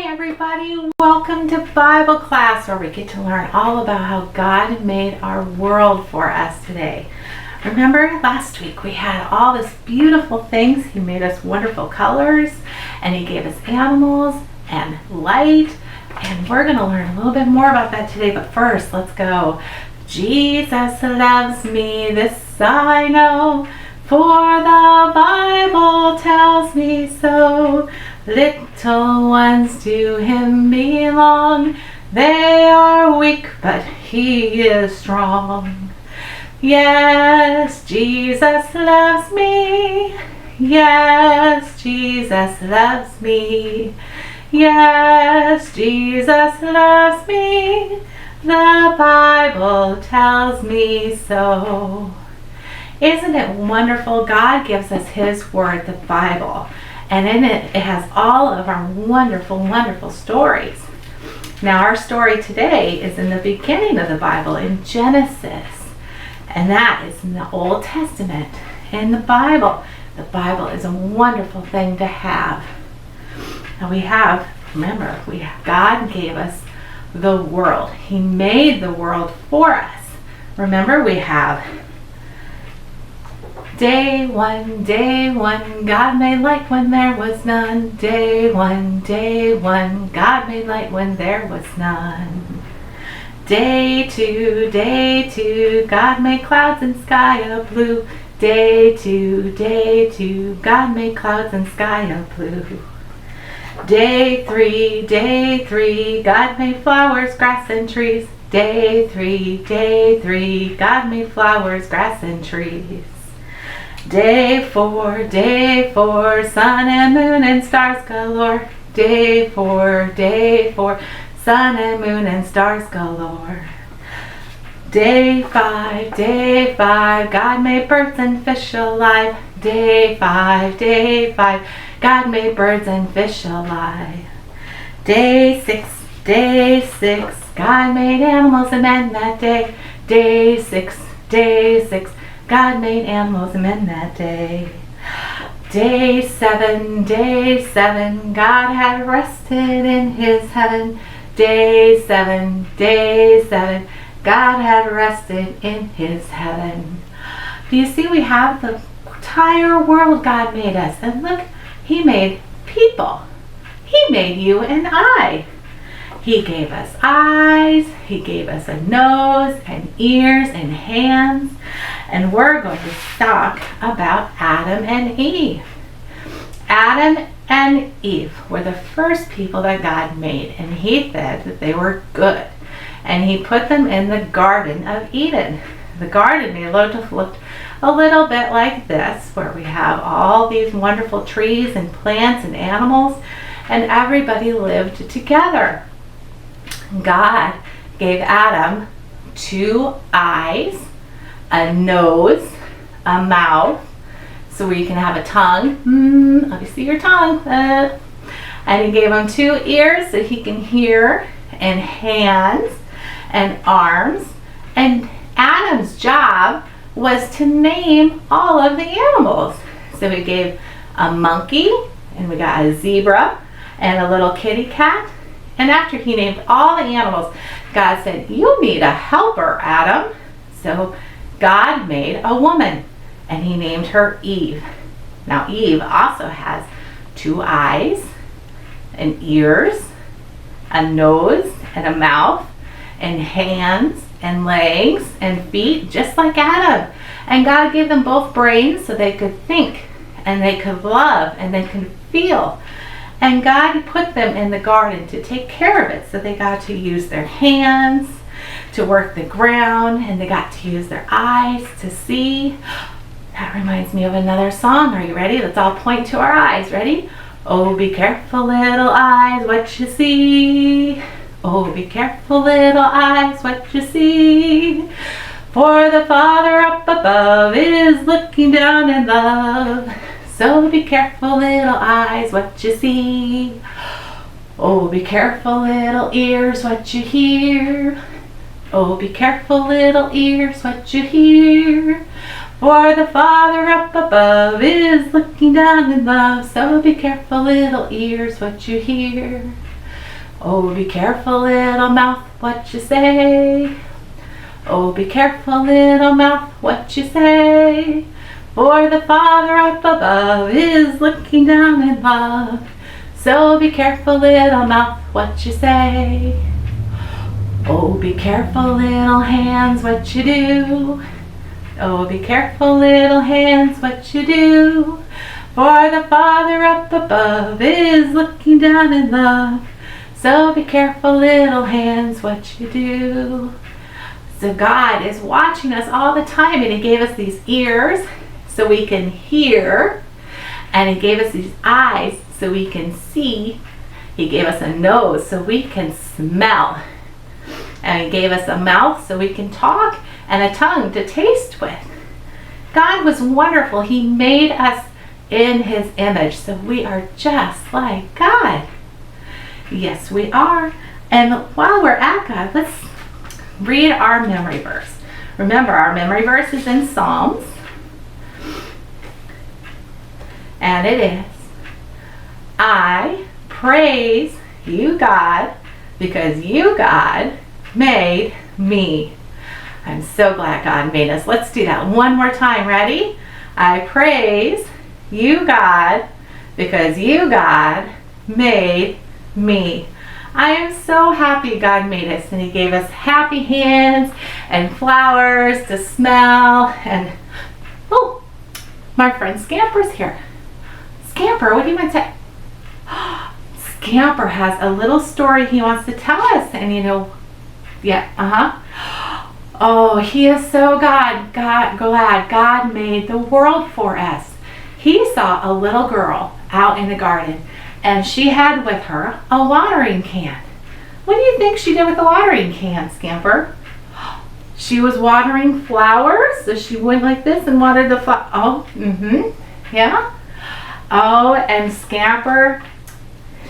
Everybody, welcome to Bible class where we get to learn all about how God made our world for us today. Remember last week we had all these beautiful things. He made us wonderful colors and he gave us animals and light, and we're going to learn a little bit more about that today. But first, let's go. Jesus loves me, this I know, for the Bible tells me so. Little ones to him belong. They are weak, but he is strong. Yes, Jesus loves me. Yes, Jesus loves me. Yes, Jesus loves me. The Bible tells me so. Isn't it wonderful? God gives us his word, the Bible. And in it has all of our wonderful, wonderful stories. Now our story today is in the beginning of the Bible, in Genesis. And that is in the Old Testament. In the Bible is a wonderful thing to have. Now remember, God gave us the world. He made the world for us. Remember, we have Day one, God made light when there was none. Day one, God made light when there was none. Day two, God made clouds and sky of blue. Day two, God made clouds and sky of blue. Day three, God made flowers, grass and trees. Day three, God made flowers, grass and trees. Day four, sun and moon and stars galore. Day four, sun and moon and stars galore. Day five, God made birds and fish alive. Day five, God made birds and fish alive. Day six, God made animals and men that day. Day six, God made animals and men that day. Day seven, God had rested in his heaven. Day seven, God had rested in his heaven. Do you see, we have the entire world God made us. And look, he made people. He made you and I. He gave us eyes, he gave us a nose and ears and hands. And we're going to talk about Adam and Eve. Adam and Eve were the first people that God made, and he said that they were good. And he put them in the Garden of Eden. The garden looked a little bit like this, where we have all these wonderful trees and plants and animals, and everybody lived together. God gave Adam 2 eyes, a nose, a mouth, so where you can have a tongue. Let me see your tongue. And he gave him 2 ears so he can hear, and hands and arms. And Adam's job was to name all of the animals. So we gave a monkey, and we got a zebra, and a little kitty cat. And after he named all the animals, God said, "You need a helper, Adam." So God made a woman, and he named her Eve. Now Eve also has 2 eyes, and ears, a nose, and a mouth, and hands, and legs, and feet, just like Adam. And God gave them both brains so they could think, and they could love, and they could feel. And God put them in the garden to take care of it, so they got to use their hands to work the ground, and they got to use their eyes to see. That reminds me of another song. Are you ready? Let's all point to our eyes. Ready? Oh, be careful, little eyes, what you see. Oh, be careful, little eyes, what you see. For the Father up above is looking down in love. So be careful, little eyes, what you see. Oh, be careful, little ears, what you hear. Oh, be careful, little ears, what you hear. For the Father up above is looking down in love. So be careful, little ears, what you hear. Oh, be careful, little mouth, what you say. Oh, be careful, little mouth, what you say. For the Father up above is looking down in love. So be careful, little mouth, what you say. Oh, be careful, little hands, what you do. Oh, be careful, little hands, what you do. For the Father up above is looking down in love. So be careful, little hands, what you do. So God is watching us all the time, and He gave us these ears so we can hear, and He gave us these eyes so we can see. He gave us a nose so we can smell, and He gave us a mouth so we can talk, and a tongue to taste with. God was wonderful. He made us in His image, so we are just like God. Yes, we are. And while we're at God, let's read our memory verse. Remember, our memory verse is in Psalms, and it is, I praise you, God, because you, God, made me. I'm so glad God made us. Let's do that one more time. Ready? I praise you, God, because you, God, made me. I am so happy God made us, and He gave us happy hands and flowers to smell. And oh, my friend Scamper's here. Scamper, what do you want to say? Scamper has a little story he wants to tell us, and oh, he is so glad God made the world for us. He saw a little girl out in the garden, and she had with her a watering can. What do you think she did with the watering can, Scamper? She was watering flowers, so she went like this and watered the flower. Oh, yeah. Oh, and Scamper,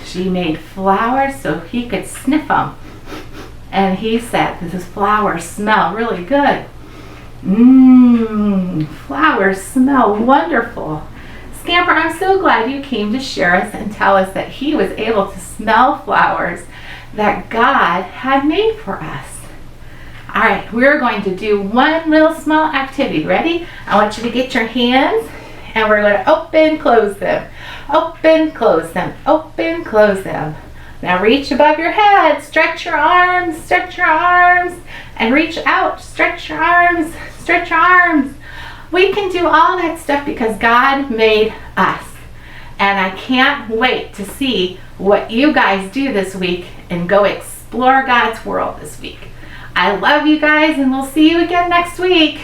she made flowers so he could sniff them. And he said, this flowers smell really good. Flowers smell wonderful. Scamper, I'm so glad you came to share us and tell us that he was able to smell flowers that God had made for us. All right, we're going to do one little small activity. Ready? I want you to get your hands, and we're going to open, close them. Open, close them. Open, close them. Now reach above your head, stretch your arms, and reach out, stretch your arms, stretch your arms. We can do all that stuff because God made us. And I can't wait to see what you guys do this week and go explore God's world this week. I love you guys, and we'll see you again next week.